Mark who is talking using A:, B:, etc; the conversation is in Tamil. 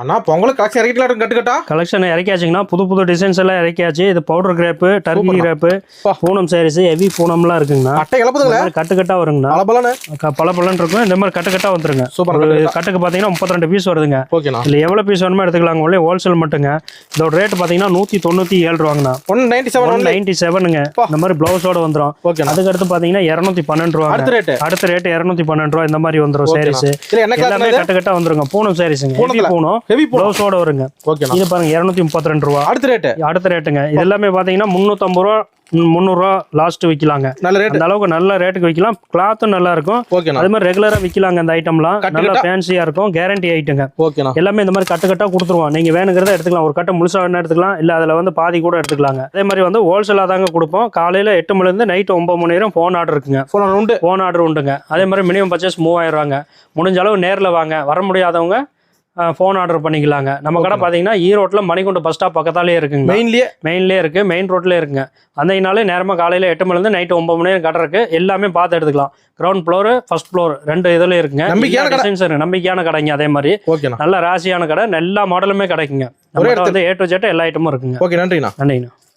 A: அண்ணா பொங்கலுக்கு கலெக்ஷன் இறக்கிக்கலாம் கட்டுக்கட்டா
B: கலெக்ஷன் இறக்கியாச்சுங்கன்னா புது டிசைன்ஸ் எல்லாம் இறக்கியாச்சு. இது powder crepe, Turkey crepe, Poonam saris, heavy பூனம்லாம் இருக்குங்கண்ணா.
A: அட்டை இழப்புதுங்களா
B: கட்டுக்கட்டா வருங்கண்ணா.
A: பலபலன்னு
B: இருக்கும். இந்த மாதிரி கட்டுக்கட்டா வந்துருங்க.
A: சூப்பர்.
B: கட்டுக்கு பார்த்தீங்கன்னா 32 பீஸ் வருதுங்க.
A: ஓகேண்ணா.
B: இல்லை எவ்வளோ பீஸ் வேணுமோ எடுத்துக்கலாங்க. ஒன்லி ஹோல்சேல் மட்டுங்க. இதோட ரேட் பார்த்தீங்கன்னா 197 ரூபாங்கண்ணா. 197ங்க. இந்த மாதிரி பிளவுஸோட வந்துடும். அதுக்கு அடுத்து பார்த்தீங்கன்னா 212 ரூபா. அடுத்த ரேட் 212 ரூபா. இந்த மாதிரி வந்துடும் சாரீஸ். எல்லாமே கட்டுக்கட்டா வந்துருங்க. பூனம் சாரீஸுங்க. ஹெவி பிளவுஸோட வருங்க. இது பாருங்க 232 ரூபா. அடுத்த ரேட்டுங்க. இது எல்லாமே பாத்தீங்கன்னா 350 ரூபா 300 ரூபா லாஸ்ட் விக்கலாங்க. அந்த அளவுக்கு நல்ல ரேட்டுக்கு விக்கலாம். கிளாத்தும் நல்லா இருக்கும். அது மாதிரி ரெகுலரா விக்கலாங்க. அந்த ஐட்டம்லாம் நல்லா ஃபேன்சியா இருக்கும். கேரண்டி ஐட்டங்க. எல்லாமே இந்த மாதிரி கட்டுக்கட்டா கொடுத்துருவோம். நீங்க வேணுங்கிறத எடுத்துக்கலாம். ஒரு கட்டை முழுசா வேணா எடுத்துக்கலாம். இல்ல அதுல வந்து பாதி கூட எடுத்துக்கலாங்க. அதே மாதிரி வந்து ஹோல்சேலா தாங்க கொடுப்போம். காலையில 8 மணில இருந்து நைட் 9 மணி வரையும் போன் ஆர்டர் இருக்குங்க. போன் ஆர்டர் உண்டுங்க. அதே மாதிரி மினிமம் பர்ச்சேஸ் 3000 ரூபாங்க. முடிஞ்ச அளவு நேர்ல வாங்க. வர முடியாதவங்க ஃபோன் ஆர்டர் பண்ணிக்கலாங்க. நம்ம கடை பார்த்தீங்கன்னா ஈரோட்டில் மணிக்குண்டு பஸ் ஸ்டாப் பக்கத்தாலேயே இருக்குங்க. மெயின்லேயே இருக்குது. மெயின் ரோட்லேயே இருக்குங்க. அந்தனாலே நேரமாக காலையில் 8 மணிலேருந்து நைட்டு 9 மணி கடை இருக்குது. எல்லாமே பார்த்து எடுத்துக்கலாம். கிரவுண்ட் ஃப்ளோர், ஃபர்ஸ்ட் ஃப்ளோர் 2 இதில் இருக்குங்க. நம்பிக்கையான கடைங்க. அதே மாதிரி நல்ல ராசியான கடை. எல்லா மாடலுமே கிடைக்குங்க. நம்ம வந்து A to Z எல்லா ஐட்டமும் இருக்குங்க.
A: நன்றிண்ணா.